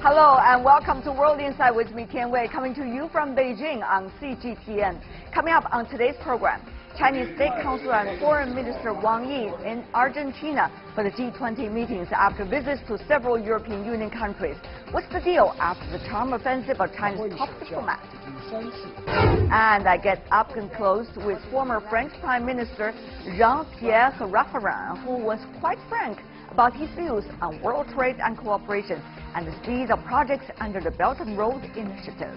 Hello and welcome to World Insight with me, Tian Wei, coming to you from Beijing on CGTN. Coming up on today's program, Chinese State Councillor and Foreign Minister Wang Yi in Argentina for the G20 meetings after visits to several European Union countries. What's the deal after the charm offensive of China's top diplomat? And I get up and close with former French Prime Minister Jean-Pierre Raffarin, who was quite frank about his views on world trade and cooperation and the speed of projects under the Belt and Road Initiative.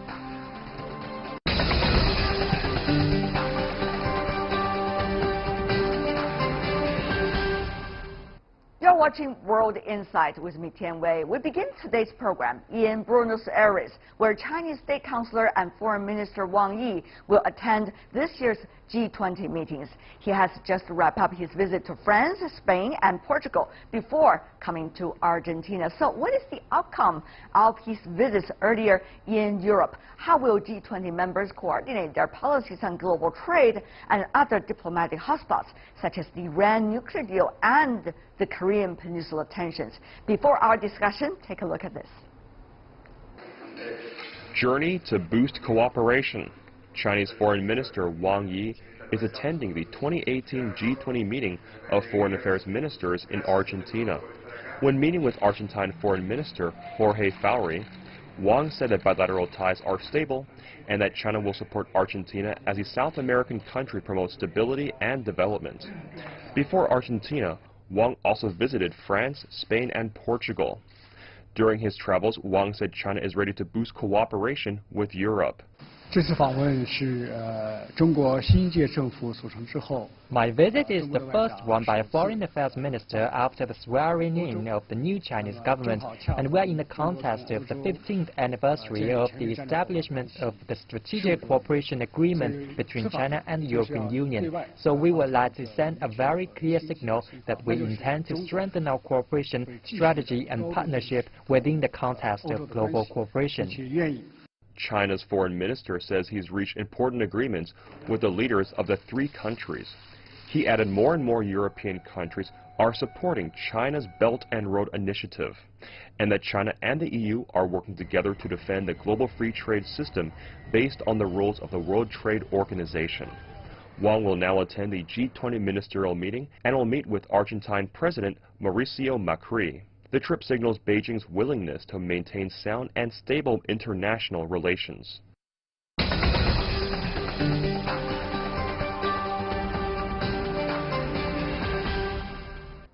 You're watching World Insight with me, Tian Wei. We begin today's program in Buenos Aires, where Chinese State Councillor and Foreign Minister Wang Yi will attend this year's G20 meetings. He has just wrapped up his visit to France, Spain, and Portugal before coming to Argentina. So what is the outcome of his visits earlier in Europe? How will G20 members coordinate their policies on global trade and other diplomatic hotspots, such as the Iran nuclear deal and the Korean Peninsula tensions? Before our discussion, take a look at this. Journey to boost cooperation. Chinese Foreign Minister Wang Yi is attending the 2018 G20 meeting of foreign affairs ministers in Argentina. When meeting with Argentine Foreign Minister Jorge Faury, Wang said that bilateral ties are stable and that China will support Argentina as a South American country promotes stability and development. Before Argentina, Wang also visited France, Spain, and Portugal. During his travels, Wang said China is ready to boost cooperation with Europe. My visit is the first one by a foreign affairs minister after the swearing-in of the new Chinese government, and we're in the context of the 15th anniversary of the establishment of the Strategic Cooperation Agreement between China and the European Union. So we would like to send a very clear signal that we intend to strengthen our cooperation strategy and partnership within the context of global cooperation. China's foreign minister says he's reached important agreements with the leaders of the three countries. He added more and more European countries are supporting China's Belt and Road Initiative, and that China and the EU are working together to defend the global free trade system based on the rules of the World Trade Organization. Wang will now attend the G20 ministerial meeting and will meet with Argentine President Mauricio Macri. The trip signals Beijing's willingness to maintain sound and stable international relations.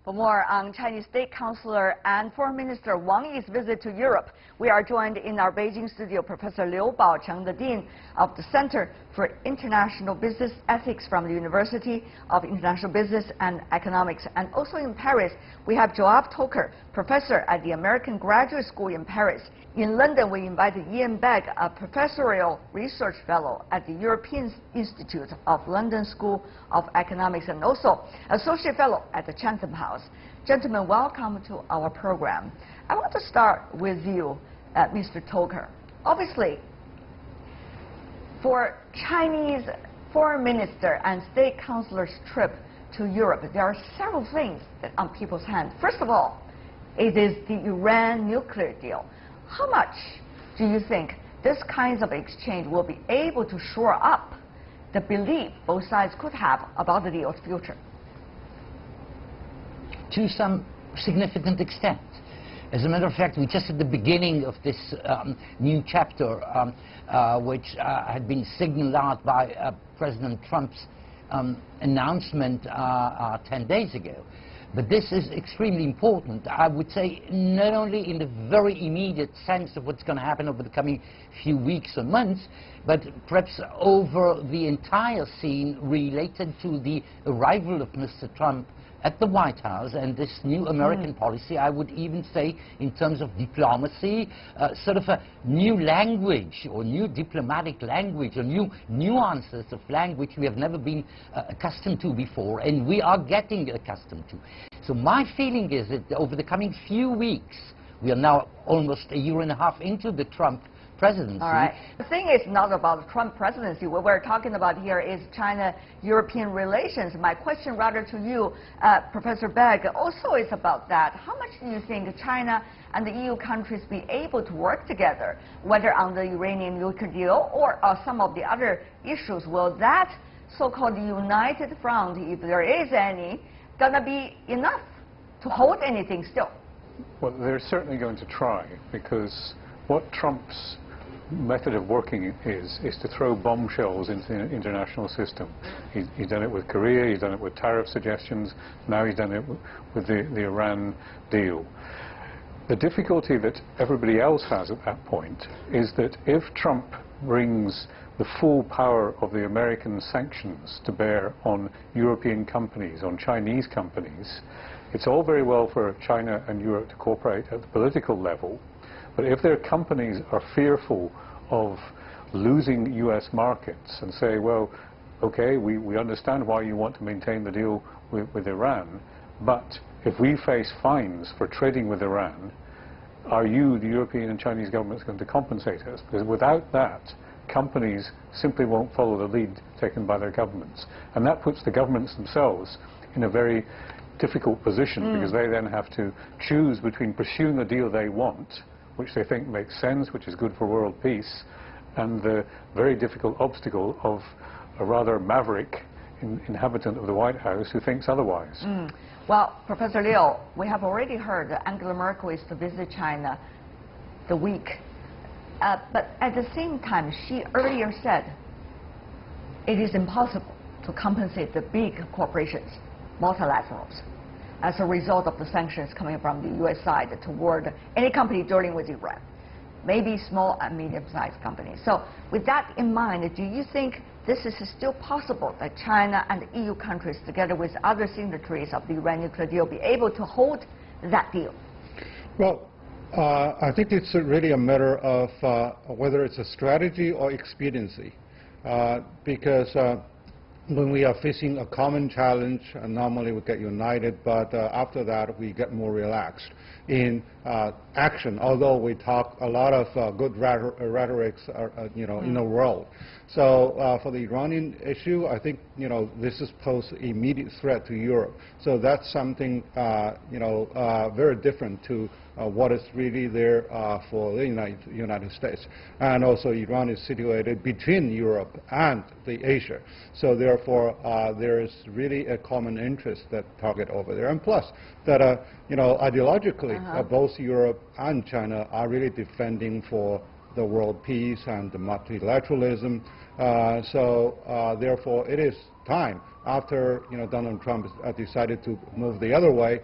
For more on Chinese State Councillor and Foreign Minister Wang Yi's visit to Europe, we are joined in our Beijing studio Professor Liu Baocheng, the Dean of the Center for International Business Ethics from the University of International Business and Economics. And also in Paris, we have Joab Toker, Professor at the American Graduate School in Paris. In London, we invited Ian Begg, a Professorial Research Fellow at the European Institute of London School of Economics and also Associate Fellow at the Chatham House. Gentlemen, welcome to our program. I want to start with you, Mr. Toker. Obviously, for Chinese Foreign Minister and State Councillor's trip to Europe, there are several things that on people's hands. First of all, it is the Iran nuclear deal. How much do you think this kind of exchange will be able to shore up the belief both sides could have about the deal's future? To some significant extent. As a matter of fact, we're just at the beginning of this new chapter, which had been signaled out by President Trump's announcement 10 days ago. But this is extremely important, I would say, not only in the very immediate sense of what's going to happen over the coming few weeks or months, but perhaps over the entire scene related to the arrival of Mr. Trump at the White House and this new American policy. I would even say, in terms of diplomacy, sort of a new language or new diplomatic language or new nuances of language we have never been accustomed to before, and we are getting accustomed to. So my feeling is that over the coming few weeks, we are now almost a year and a half into the Trump presidency. All right. The thing is not about the Trump presidency. What we're talking about here is China-European relations. My question rather to you, Professor Begg, also is about that. How much do you think China and the EU countries be able to work together, whether on the Iranian nuclear deal or some of the other issues? Will that so-called united front, if there is any, gonna be enough to hold anything still? Well, they're certainly going to try, because what Trump's method of working is to throw bombshells into the international system. He's done it with Korea, he's done it with tariff suggestions, now he's done it with the Iran deal. The difficulty that everybody else has at that point is that if Trump brings the full power of the American sanctions to bear on European companies, on Chinese companies, it's all very well for China and Europe to cooperate at the political level, but if their companies are fearful of losing US markets and say, well, okay, we understand why you want to maintain the deal with Iran, but if we face fines for trading with Iran, are you, the European and Chinese governments, going to compensate us? Because without that, companies simply won't follow the lead taken by their governments. And that puts the governments themselves in a very difficult position, because they then have to choose between pursuing the deal they want, which they think makes sense, which is good for world peace, and the very difficult obstacle of a rather maverick inhabitant of the White House who thinks otherwise. Well, Professor Liu, we have already heard that Angela Merkel is to visit China the week. But at the same time, she earlier said it is impossible to compensate the big corporations, multilaterals, as a result of the sanctions coming from the U.S. side toward any company dealing with Iran, maybe small and medium-sized companies. So with that in mind, do you think this is still possible that China and the EU countries, together with other signatories of the Iran nuclear deal, be able to hold that deal? Well, I think it's really a matter of whether it's a strategy or expediency, because when we are facing a common challenge, normally we get united, but after that we get more relaxed in action, although we talk a lot of good rhetorics in the world. So for the Iranian issue, I think this is pose immediate threat to Europe. So that's something very different to what is really there for the United States. And also Iran is situated between Europe and the Asia. So therefore there is really a common interest that target over there. And plus that ideologically both Europe and China are really defending for the world peace and the multilateralism. So therefore it is time after Donald Trump decided to move the other way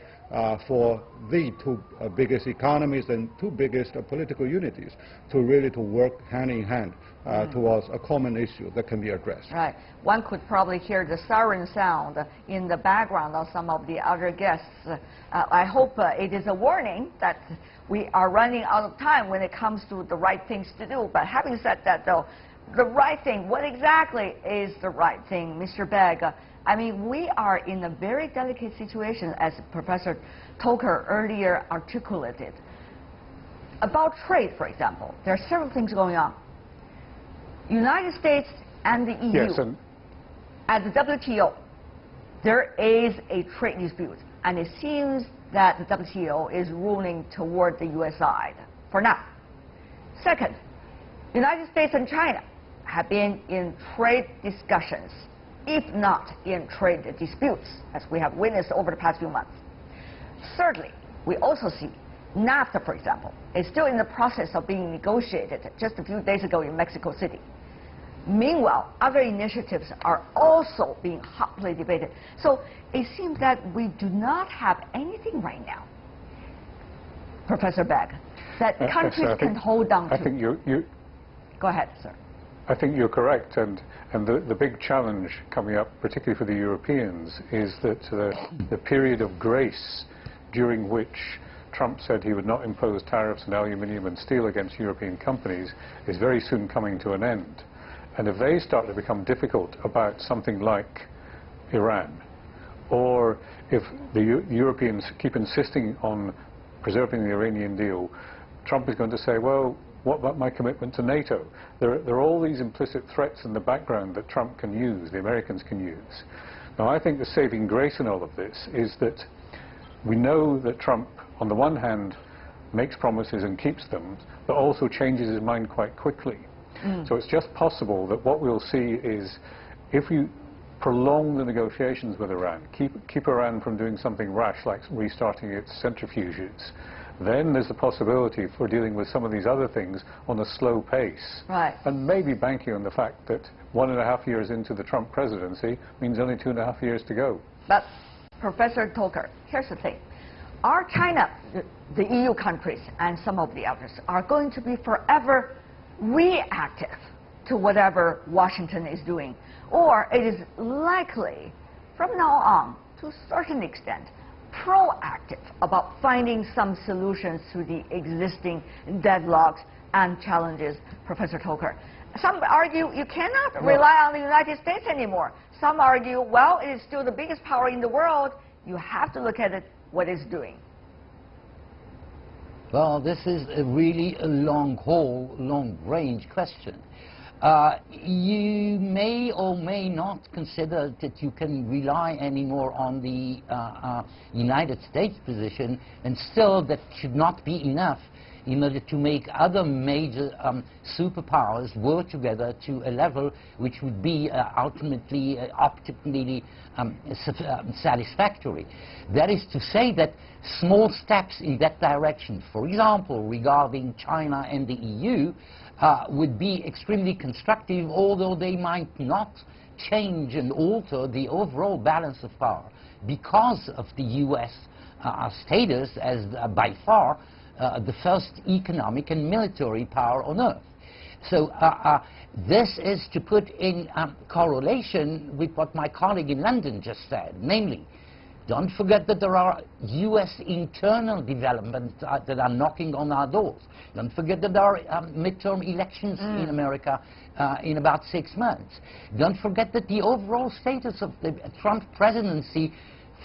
for the two biggest economies and two biggest political unities to really work hand in hand towards a common issue that can be addressed. Right. One could probably hear the siren sound in the background of some of the other guests. I hope it is a warning that we are running out of time when it comes to the right things to do. But having said that, though, the right thing, what exactly is the right thing, Mr. Begg? I mean, we are in a very delicate situation, as Professor Toker earlier articulated. About trade, for example, there are several things going on. United States and the EU, yes, at the WTO, there is a trade dispute, and it seems that the WTO is ruling toward the U.S. side for now. Second, United States and China have been in trade discussions, if not in trade disputes, as we have witnessed over the past few months. Thirdly, we also see NAFTA, for example, is still in the process of being negotiated just a few days ago in Mexico City. Meanwhile, other initiatives are also being hotly debated. So it seems that we do not have anything right now, Professor Begg, that countries can hold on to. I think you're Go ahead, sir. I think you're correct, and the big challenge coming up, particularly for the Europeans, is that the period of grace during which Trump said he would not impose tariffs on aluminium and steel against European companies is very soon coming to an end. And if they start to become difficult about something like Iran, or if the Europeans keep insisting on preserving the Iranian deal, Trump is going to say, well, What about my commitment to NATO? There are all these implicit threats in the background that Trump can use, the Americans can use. Now, I think the saving grace in all of this is that we know that Trump, on the one hand, makes promises and keeps them, but also changes his mind quite quickly. So it's just possible that what we'll see is, if you prolong the negotiations with Iran, keep Iran from doing something rash like restarting its centrifuges, then there's the possibility for dealing with some of these other things on a slow pace. Right. And maybe banking on the fact that 1.5 years into the Trump presidency means only 2.5 years to go. But, Professor Toker, here's the thing. Are China, the EU countries, and some of the others, are going to be forever reactive to whatever Washington is doing? Or it is likely, from now on, to a certain extent, proactive about finding some solutions to the existing deadlocks and challenges, Professor Toker? Some argue you cannot rely on the United States anymore. Some argue, well, it is still the biggest power in the world. You have to look at it, what it's doing. Well, this is really a long-haul, long-range question. You may or may not consider that you can rely anymore on the United States position, and still that should not be enough in order to make other major superpowers work together to a level which would be ultimately optimally satisfactory. That is to say that small steps in that direction, for example, regarding China and the EU, would be extremely constructive, although they might not change and alter the overall balance of power because of the U.S. Status as by far the first economic and military power on earth. So this is to put in correlation with what my colleague in London just said, namely, don't forget that there are U.S. internal developments that are knocking on our doors. Don't forget that there are midterm elections in America in about 6 months. Don't forget that the overall status of the Trump presidency,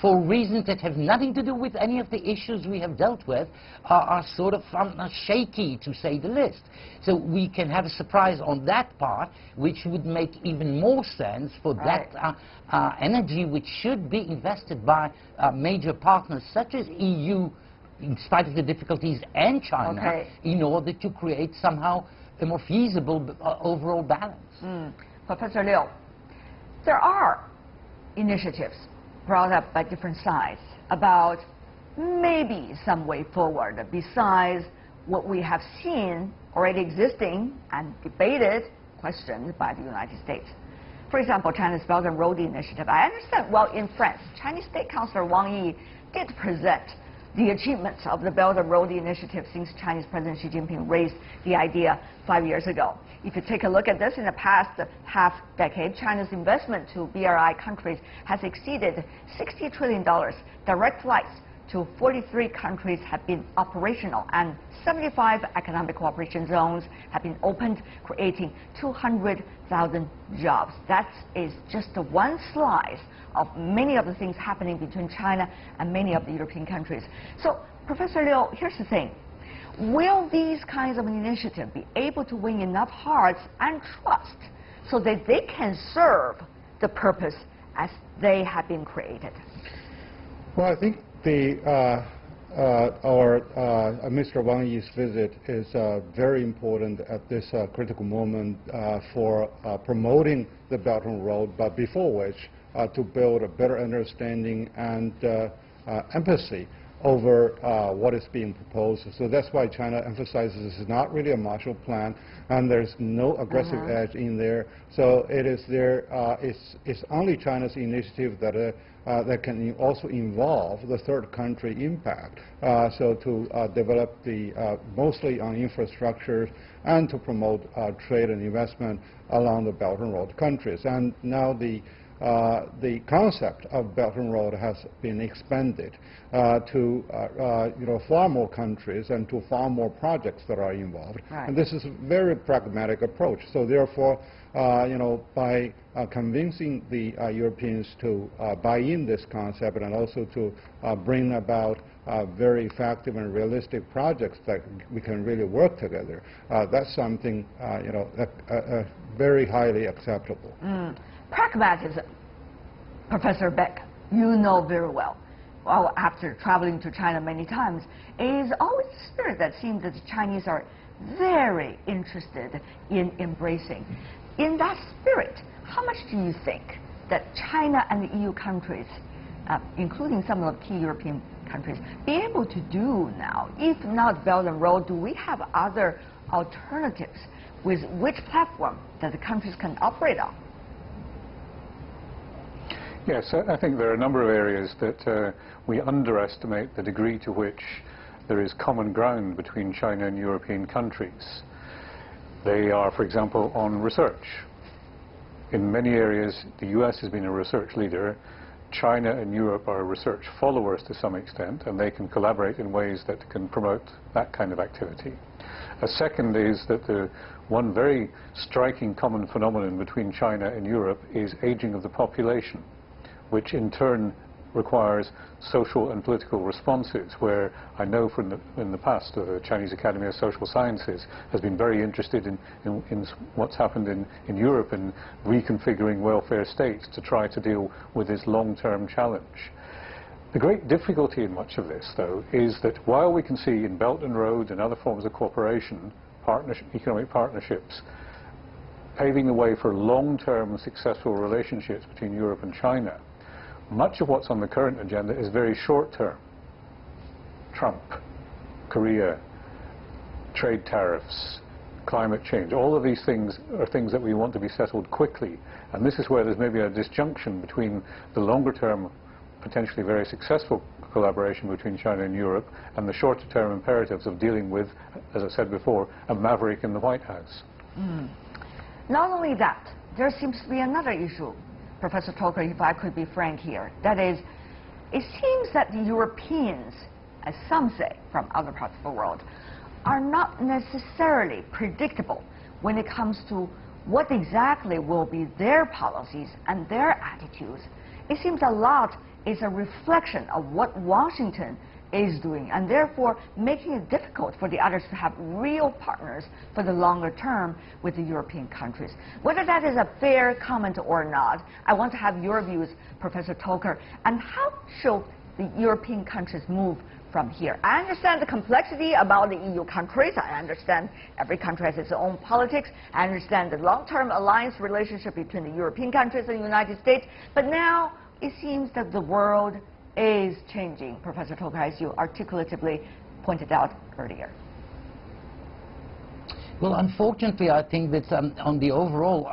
for reasons that have nothing to do with any of the issues we have dealt with, are sort of shaky, to say the least. So we can have a surprise on that part, which would make even more sense for that energy which should be invested by major partners such as EU, in spite of the difficulties, and China, in order to create somehow a more feasible overall balance. Professor Liu, there are initiatives brought up by different sides about maybe some way forward besides what we have seen already existing and debated, questioned by the United States. For example, China's Belt and Road Initiative. I understand, well, in France, Chinese State Councillor Wang Yi did present the achievements of the Belt and Road Initiative since Chinese President Xi Jinping raised the idea 5 years ago. If you take a look at this, in the past half-decade, China's investment to BRI countries has exceeded $60 trillion. Direct flights to 43 countries have been operational, and 75 economic cooperation zones have been opened, creating 200,000 jobs. That is just one slice of many of the things happening between China and many of the European countries. So, Professor Liu, here's the thing. Will these kinds of initiatives be able to win enough hearts and trust so that they can serve the purpose as they have been created? Well, I think Mr. Wang Yi's visit is very important at this critical moment for promoting the Belt and Road, but before which to build a better understanding and empathy over what is being proposed. So that's why China emphasizes this is not really a Marshall Plan, and there's no aggressive edge in there. So it is there. It's only China's initiative that that can also involve the third country impact. So to develop the mostly on infrastructure and to promote trade and investment along the Belt and Road countries. And now the the concept of Belt and Road has been expanded to far more countries and to far more projects that are involved. Right. And this is a very pragmatic approach. So therefore, by convincing the Europeans to buy in this concept and also to bring about very effective and realistic projects that we can really work together, that's something very highly acceptable. Pragmatism, Professor Beck, you know very well. Well, after traveling to China many times, it is always the spirit that seems that the Chinese are very interested in embracing. In that spirit, how much do you think that China and the EU countries, including some of the key European countries, be able to do now? If not Belt and Road, do we have other alternatives with which platform that the countries can operate on? Yes, I think there are a number of areas that we underestimate the degree to which there is common ground between China and European countries. They are, for example, on research. In many areas, the US has been a research leader. China and Europe are research followers to some extent, and they can collaborate in ways that can promote that kind of activity. A second is that the one very striking common phenomenon between China and Europe is aging of the population, which in turn requires social and political responses, where I know from in the past the Chinese Academy of Social Sciences has been very interested in what's happened in Europe in reconfiguring welfare states to try to deal with this long-term challenge. The great difficulty in much of this, though, is that while we can see in Belt and Road and other forms of cooperation, economic partnerships, paving the way for long-term successful relationships between Europe and China, much of what's on the current agenda is very short-term. Trump, Korea, trade tariffs, climate change, all of these things are things that we want to be settled quickly. And this is where there's maybe a disjunction between the longer-term, potentially very successful collaboration between China and Europe and the shorter-term imperatives of dealing with, as I said before, a maverick in the White House. Not only that, there seems to be another issue, Professor Toker, if I could be frank here. That is, it seems that the Europeans, as some say from other parts of the world, are not necessarily predictable when it comes to what exactly will be their policies and their attitudes. It seems a lot is a reflection of what Washington is doing, and therefore making it difficult for the others to have real partners for the longer term with the European countries. Whether that is a fair comment or not, I want to have your views, Professor Toker, and how should the European countries move from here? I understand the complexity about the EU countries. I understand every country has its own politics. I understand the long-term alliance relationship between the European countries and the United States. But now it seems that the world is changing, Professor Toker, as you articulatively pointed out earlier. Well, unfortunately, I think that on the overall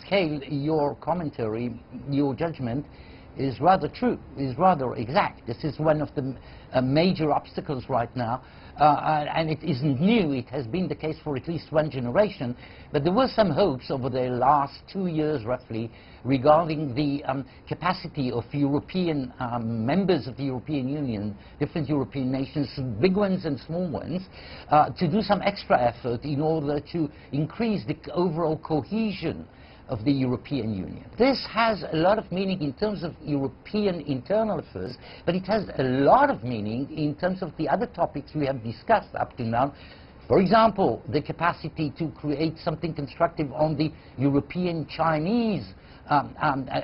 scale, your commentary, your judgment is rather true, is rather exact. This is one of the major obstacles right now, and it isn't new. It has been the case for at least one generation, but there were some hopes over the last 2 years, roughly, regarding the capacity of European members of the European Union, different European nations, big ones and small ones, to do some extra effort in order to increase the overall cohesion of the European Union. This has a lot of meaning in terms of European internal affairs, but it has a lot of meaning in terms of the other topics we have discussed up to now. For example, the capacity to create something constructive on the European-Chinese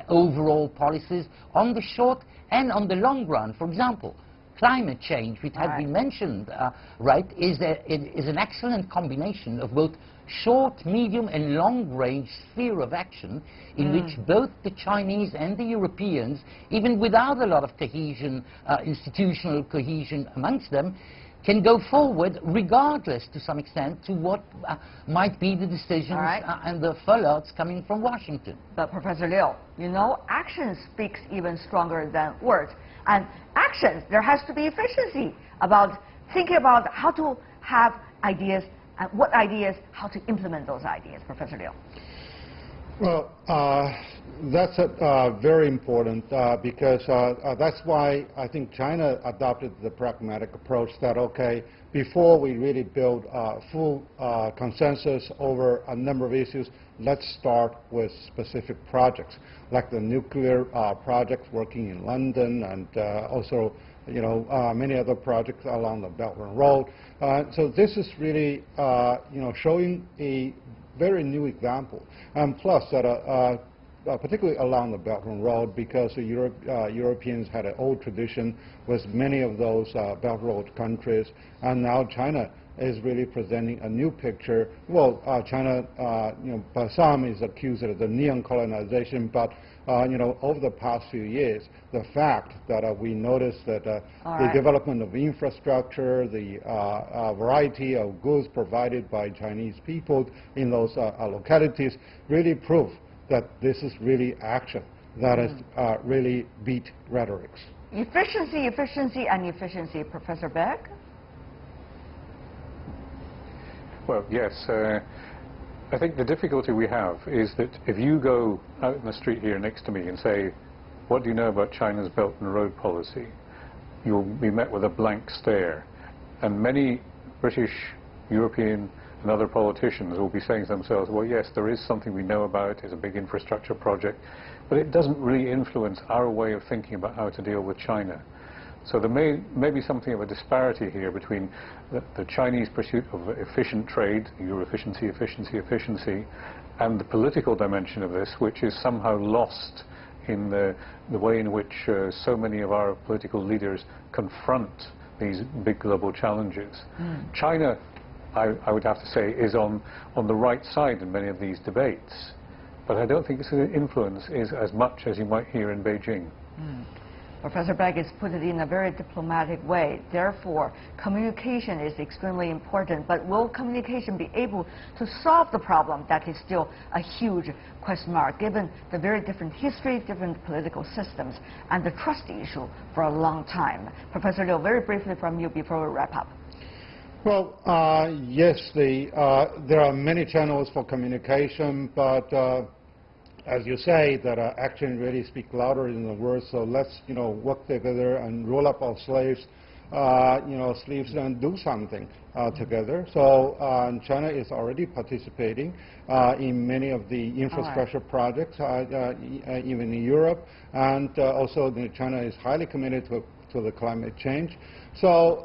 overall policies on the short and on the long run. For example, climate change, which has been mentioned, is an excellent combination of both short, medium and long-range sphere of action in which both the Chinese and the Europeans, even without a lot of cohesion, institutional cohesion amongst them, can go forward regardless to some extent to what might be the decisions and the fallouts coming from Washington. But Professor Liu, you know, action speaks even stronger than words. And actions, there has to be efficiency about thinking about how to have ideas and what ideas, how to implement those ideas. Professor Liu. Well, that's very important because that's why I think China adopted the pragmatic approach that, okay, before we really build full consensus over a number of issues, let's start with specific projects, like the nuclear project working in London and also, many other projects along the Belt and Road. So this is really, showing a very new example, and plus that particularly along the Belt and Road, because the Europeans had an old tradition with many of those Belt and Road countries, and now China is really presenting a new picture. Well, China, by some is accused of the neo-colonization, but over the past few years, the fact that we noticed that the development of infrastructure, the variety of goods provided by Chinese people in those localities really prove that this is really action that has really beat rhetorics. Efficiency, efficiency, and efficiency. Professor Beck? Well, yes. I think the difficulty we have is that if you go out in the street here next to me and say, what do you know about China's Belt and Road policy? You'll be met with a blank stare. And many British, European and other politicians will be saying to themselves, well, yes, there is something we know about, it's a big infrastructure project, but it doesn't really influence our way of thinking about how to deal with China. So there may be something of a disparity here between the Chinese pursuit of efficient trade, your efficiency, efficiency, efficiency, and the political dimension of this, which is somehow lost in the way in which so many of our political leaders confront these big global challenges. China, I would have to say, is on the right side in many of these debates, but I don't think its influence is as much as you might hear in Beijing. Professor Beck has put it in a very diplomatic way. Therefore, communication is extremely important. But will communication be able to solve the problem? That is still a huge question mark, given the very different history, different political systems, and the trust issue for a long time. Professor Liu, very briefly from you before we wrap up. Well, yes, there are many channels for communication, but as you say, that action really speaks louder than the words. So let's, work together and roll up our sleeves and do something together. So China is already participating in many of the infrastructure projects, even in Europe, and also China is highly committed to the climate change. So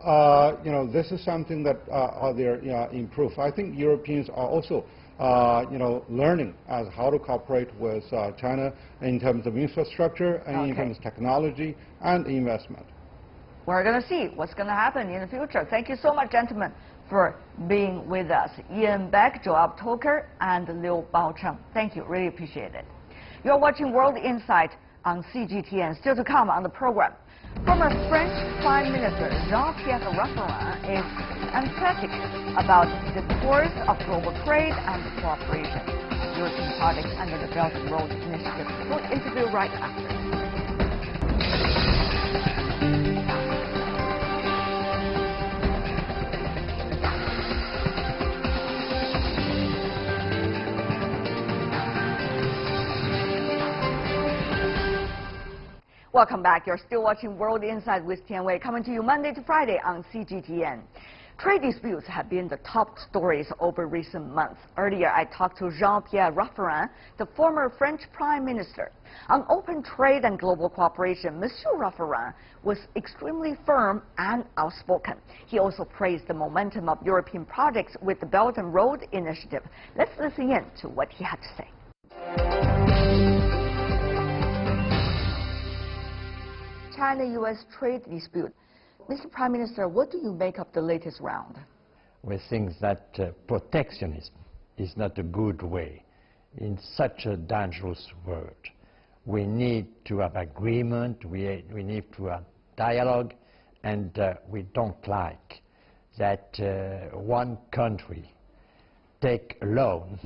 this is something that they improve. I think Europeans are also learning as how to cooperate with China in terms of infrastructure and in terms of technology and investment. We're going to see what's going to happen in the future. Thank you so much, gentlemen, for being with us. Ian Beck, Joab Toker, and Liu Baocheng. Thank you. Really appreciate it. You're watching World Insight on CGTN. Still to come on the program. Former French Prime Minister Jean-Pierre Raffarin is emphatic about the course of global trade and cooperation. European projects under the Belt and Road Initiative. We'll interview right after. Welcome back. You're still watching World Insight with Tian Wei, coming to you Monday to Friday on CGTN. Trade disputes have been the top stories over recent months. Earlier, I talked to Jean-Pierre Raffarin, the former French Prime Minister. On open trade and global cooperation, Monsieur Raffarin was extremely firm and outspoken. He also praised the momentum of European projects with the Belt and Road Initiative. Let's listen in to what he had to say. China-U.S. trade dispute. Mr. Prime Minister, what do you make of the latest round? We think that protectionism is not a good way in such a dangerous world. We need to have agreement, we need to have dialogue, and we don't like that one country take alone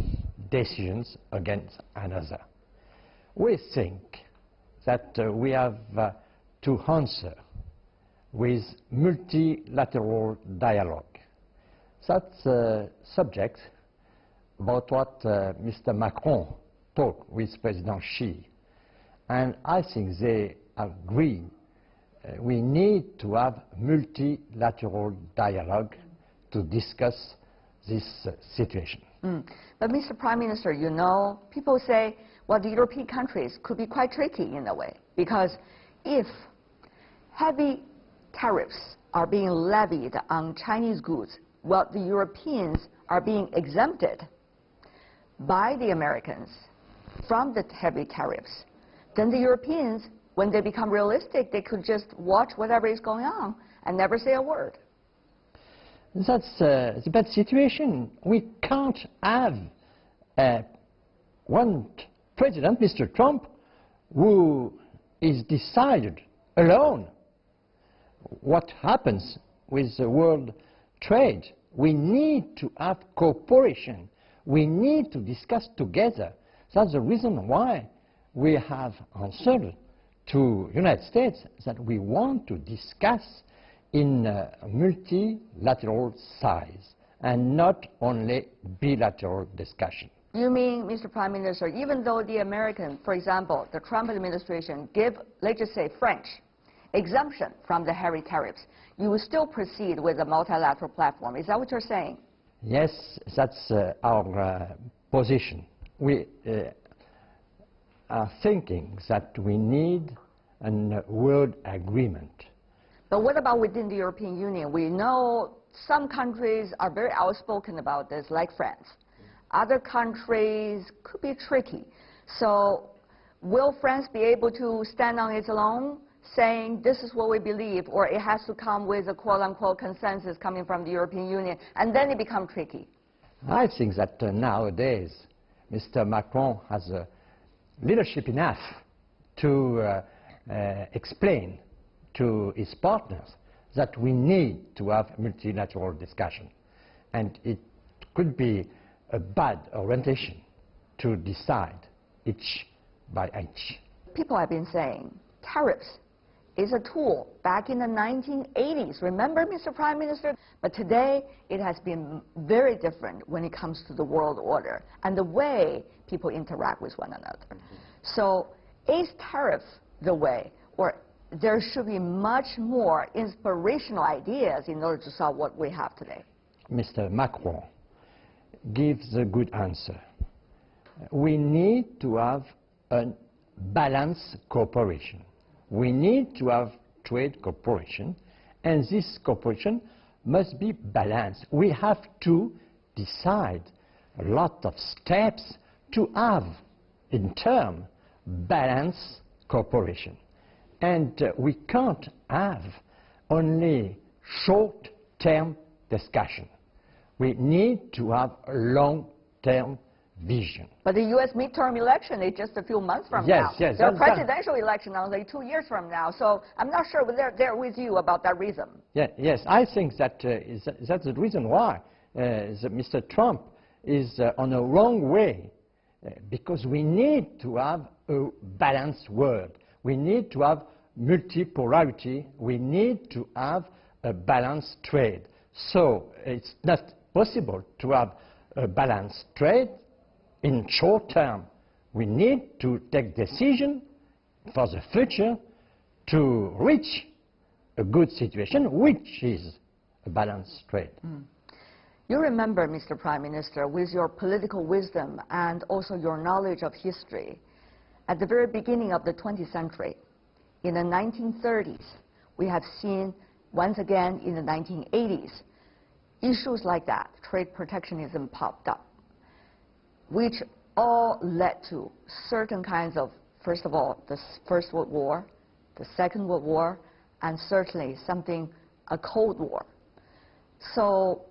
decisions against another. We think that we have to answer with multilateral dialogue. That's a subject about what Mr. Macron talk with President Xi, and I think they agree we need to have multilateral dialogue to discuss this situation. But Mr. Prime Minister, you know, people say, well, the European countries could be quite tricky in a way, because if heavy tariffs are being levied on Chinese goods, well, the Europeans are being exempted by the Americans from the heavy tariffs, then the Europeans, when they become realistic, they could just watch whatever is going on and never say a word. That's a bad situation. We can't have one president, Mr. Trump, who is decided alone what happens with the world trade. We need to have cooperation. We need to discuss together. That's the reason why we have answered to the United States that we want to discuss in a multilateral size and not only bilateral discussion. You mean, Mr. Prime Minister, even though the American, for example, the Trump administration give, let's just say French, exemption from the heavy tariffs, you will still proceed with a multilateral platform. Is that what you're saying? Yes, that's our position. We are thinking that we need a world agreement. But what about within the European Union? We know some countries are very outspoken about this, like France. Other countries could be tricky. So will France be able to stand on its own, saying this is what we believe, or it has to come with a quote-unquote consensus coming from the European Union, and then it becomes tricky? I think that nowadays Mr. Macron has leadership enough to explain to his partners that we need to have multilateral discussion. And it could be a bad orientation to decide each by each. People have been saying tariffs is a tool back in the 1980s. Remember, Mr. Prime Minister? But today, it has been very different when it comes to the world order and the way people interact with one another. So is tariff the way, or there should be much more inspirational ideas in order to solve what we have today? Mr. Macron gives a good answer. We need to have a balanced cooperation. We need to have trade cooperation, and this cooperation must be balanced. We have to decide a lot of steps to have, in turn, balanced cooperation. And we can't have only short-term discussion. We need to have a long-term vision. But the U.S. midterm election is just a few months from now. Yes, the presidential election only 2 years from now. So I'm not sure whether they're with you about that reason. Yes, I think that that's the reason why Mr. Trump is on a wrong way, because we need to have a balanced world. We need to have multipolarity. We need to have a balanced trade. So it's not possible to have a balanced trade in short term. We need to take decision for the future to reach a good situation, which is a balanced trade. You remember, Mr. Prime Minister, with your political wisdom and also your knowledge of history, at the very beginning of the 20th century, in the 1930s, we have seen once again in the 1980s, issues like that, trade protectionism popped up, which all led to certain kinds of, first of all, the First World War, the Second World War, and certainly a Cold War. So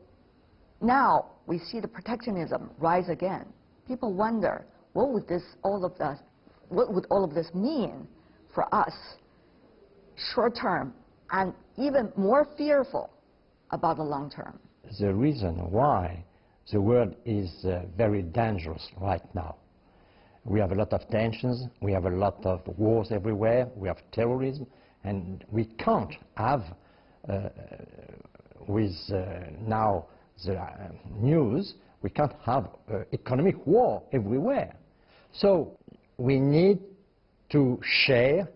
now we see the protectionism rise again. People wonder, what would all of this mean for us, short term, and even more fearful about the long term? The reason why the world is very dangerous right now. We have a lot of tensions, we have a lot of wars everywhere, we have terrorism, and we can't have, with now the news, we can't have economic war everywhere. So we need to share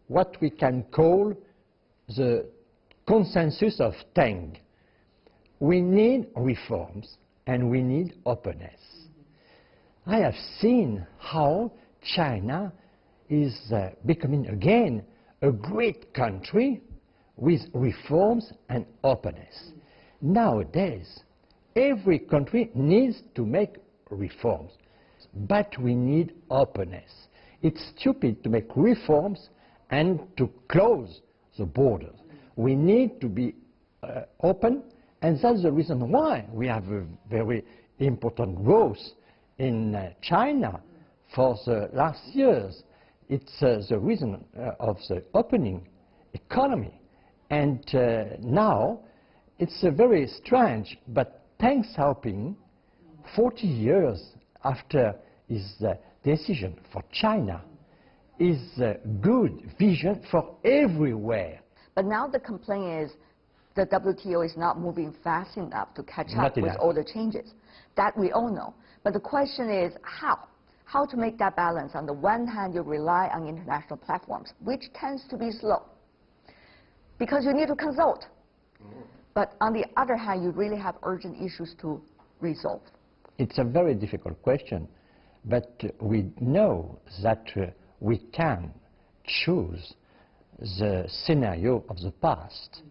what we can call the consensus of Teng. We need reforms and we need openness. I have seen how China is becoming again a great country with reforms and openness. Nowadays, every country needs to make reforms, but we need openness. It's stupid to make reforms and to close the borders. We need to be open, and that's the reason why we have a very important growth in China for the last years. It's the reason of the opening economy. And now it's very strange, but Deng Xiaoping, 40 years after his decision for China, is a good vision for everywhere. But now the complaint is the WTO is not moving fast enough to catch up with all the changes. That we all know. But the question is how? How to make that balance? On the one hand, you rely on international platforms, which tends to be slow, because you need to consult. But on the other hand, you really have urgent issues to resolve. It's a very difficult question, but we know that we can choose the scenario of the past.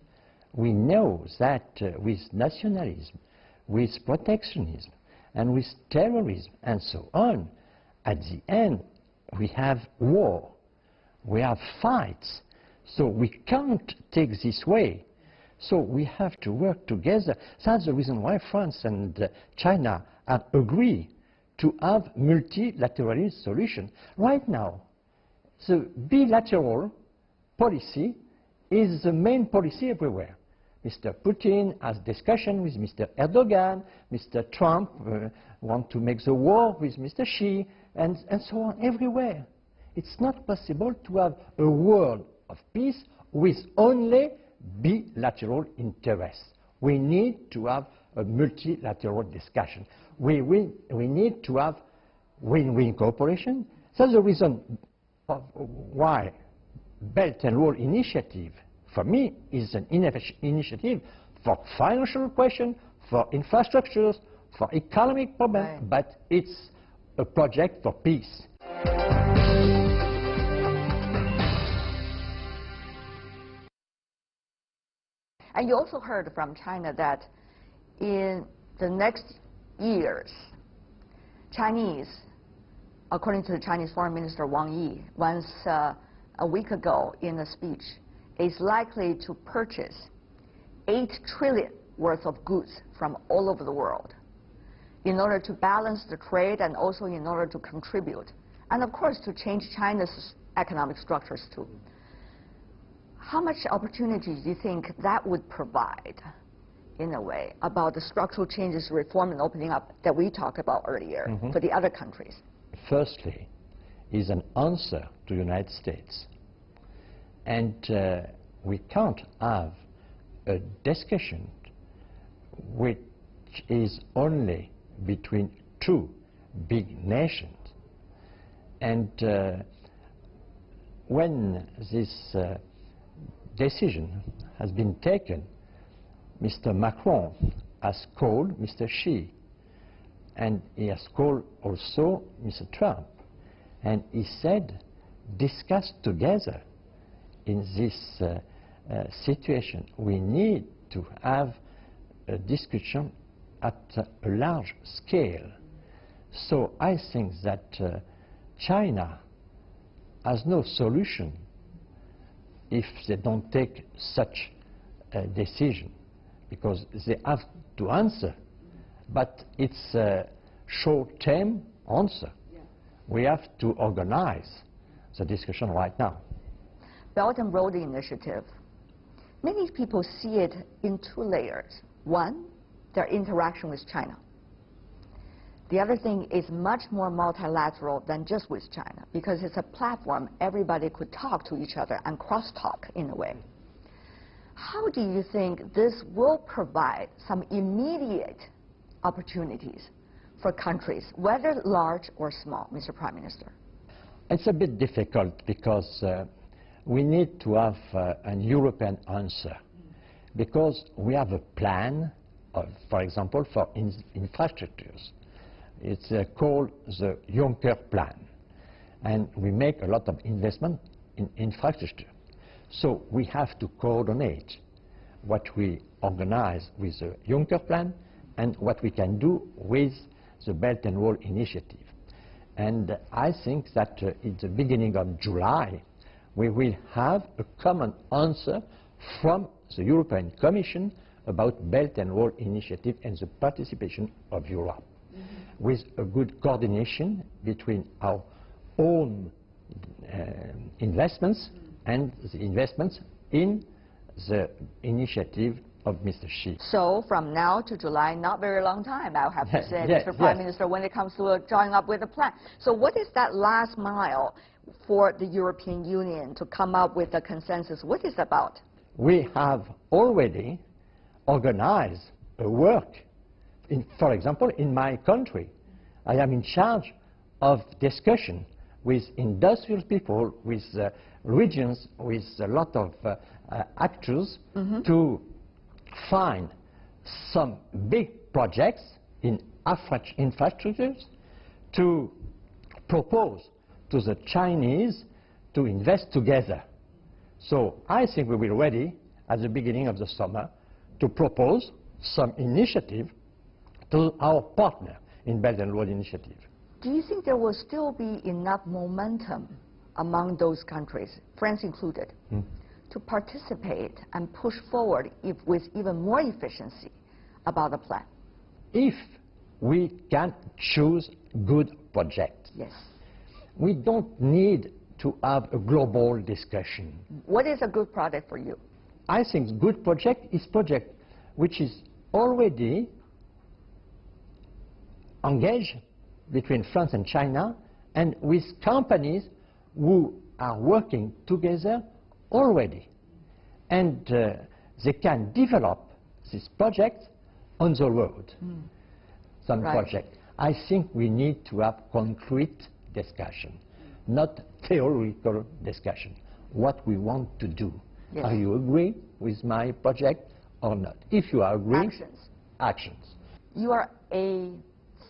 We know that with nationalism, with protectionism, and with terrorism, and so on, at the end, we have war, we have fights, so we can't take this way. So we have to work together. That's the reason why France and China have agreed to have multilateral solution. Right now, the bilateral policy is the main policy everywhere. Mr. Putin has discussion with Mr. Erdogan, Mr. Trump wants to make the war with Mr. Xi, and so on everywhere. It's not possible to have a world of peace with only bilateral interests. We need to have a multilateral discussion. We need to have win-win cooperation. That's the reason why Belt and Road Initiative, for me, is an initiative for financial question, for infrastructures, for economic problems, but it's a project for peace. And you also heard from China that in the next years, Chinese, according to the Chinese Foreign Minister Wang Yi, once a week ago in a speech, is likely to purchase 8 trillion worth of goods from all over the world in order to balance the trade and also in order to contribute, and of course to change China's economic structures too. How much opportunity do you think that would provide, in a way, about the structural changes, reform and opening up that we talked about earlier for the other countries? Firstly, is an answer to the United States. And we can't have a discussion which is only between 2 big nations. And when this decision has been taken, Mr. Macron has called Mr. Xi, and he has called also Mr. Trump, and he said, discuss together in this situation. We need to have a discussion at a large scale. So I think that China has no solution if they don't take such a decision, because they have to answer, but it's a short-term answer. We have to organize the discussion right now. Belt and Road Initiative, many people see it in 2 layers. One, their interaction with China. The other thing is much more multilateral than just with China, because it's a platform everybody could talk to each other and cross-talk in a way. How do you think this will provide some immediate opportunities for countries, whether large or small, Mr. Prime Minister? It's a bit difficult because we need to have an European answer, because we have a plan, for example, for infrastructures. It's called the Juncker Plan, and we make a lot of investment in infrastructure. So we have to coordinate what we organize with the Juncker Plan and what we can do with the Belt and Road Initiative. And I think that in the beginning of July, we will have a common answer from the European Commission about Belt and Road Initiative and the participation of Europe, with a good coordination between our own investments and the investments in the initiative of Mr. Xi. So from now to July, not very long time, I'll have to say, Yes, Mr. Prime yes. Minister, when it comes to drawing up with a plan. So what is that last mile for the European Union to come up with a consensus? What is it about? We have already organized a work. For example, in my country, I am in charge of discussion with industrial people, with regions, with a lot of actors to find some big projects in infrastructures to propose to the Chinese to invest together. So I think we will be ready at the beginning of the summer to propose some initiative to our partner in Belt and Road Initiative. Do you think there will still be enough momentum among those countries, France included, to participate and push forward with even more efficiency about the plan? If we can choose good projects. Yes. We don't need to have a global discussion. What is a good project for you? I think good project is project which is already engaged between France and China, and with companies who are working together already. And they can develop this project on the road, some project. I think we need to have concrete discussion, not theoretical discussion. What we want to do. Yes. Are you agree with my project or not? If you are agreeing, actions. You are a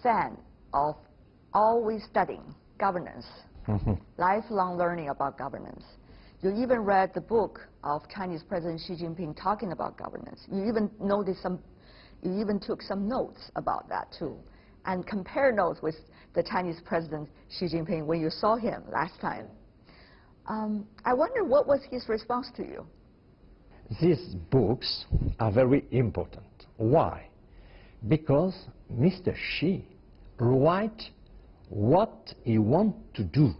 fan of always studying governance, lifelong learning about governance. You even read the book of Chinese President Xi Jinping talking about governance. You even you even took some notes about that too, and compare notes with the Chinese President Xi Jinping when you saw him last time. I wonder what was his response to you? These books are very important. Why? Because Mr. Xi writes what he wants to do.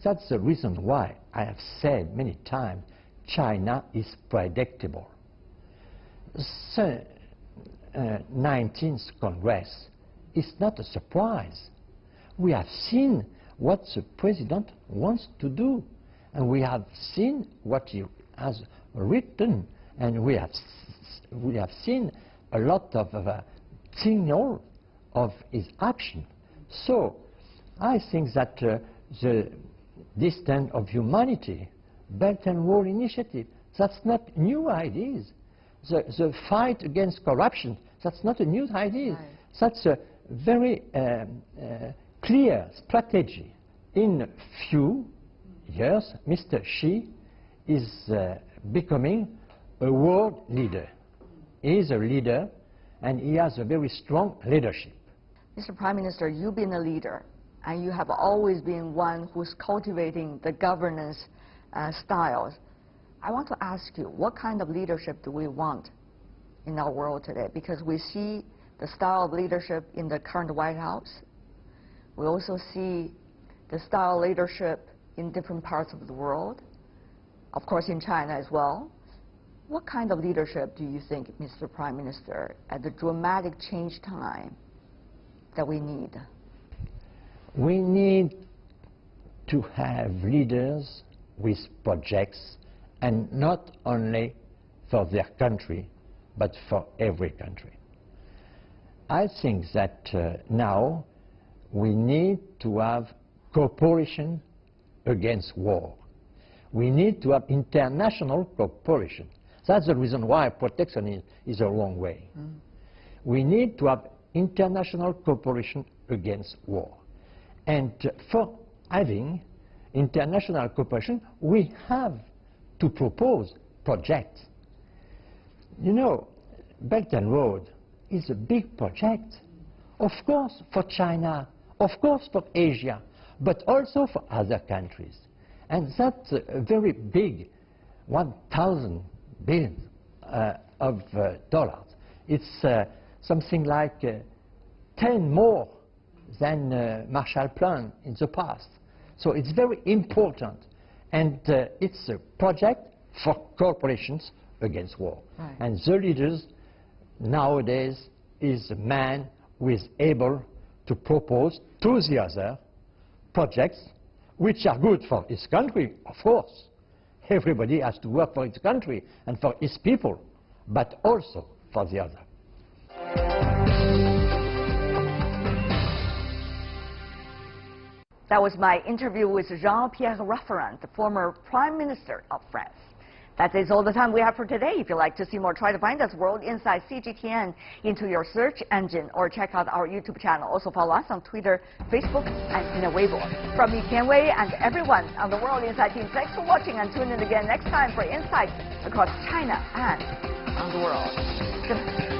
That's the reason why I have said many times China is predictable. The 19th Congress is not a surprise. We have seen what the President wants to do, and we have seen what he has written, and we have seen a lot of signal of his action. So I think that the distance of humanity, Belt and Road Initiative, that's not new ideas. The fight against corruption, that's not a new idea. Right. That's a very clear strategy. In few years, Mr. Xi is becoming a world leader. He is a leader, and he has a very strong leadership. Mr. Prime Minister, you've been a leader, and you have always been one who's cultivating the governance styles. I want to ask you, what kind of leadership do we want in our world today? Because we see the style of leadership in the current White House. We also see the style of leadership in different parts of the world, of course in China as well. What kind of leadership do you think, Mr. Prime Minister, at the dramatic change time that we need? We need to have leaders with projects, and not only for their country, but for every country. I think that now we need to have cooperation against war. We need to have international cooperation. That's the reason why protectionism is a wrong way. We need to have international cooperation against war. And for having international cooperation, we have to propose projects. You know, Belt and Road is a big project, of course for China, of course for Asia, but also for other countries. And that's a very big 1,000 billion of dollars. It's something like 10 more than Marshall Plan in the past. So it's very important, and it's a project for corporations against war. Right. And the leaders nowadays is a man who is able to propose to the other projects which are good for his country, of course. Everybody has to work for his country and for his people, but also for the other. That was my interview with Jean-Pierre Raffarin, the former Prime Minister of France. That is all the time we have for today. If you'd like to see more, try to find us World Insight CGTN into your search engine or check out our YouTube channel. Also follow us on Twitter, Facebook, and in Weibo. From me, Tian Wei, and everyone on the World Insight team, thanks for watching, and tune in again next time for insights across China and around the world. Good night.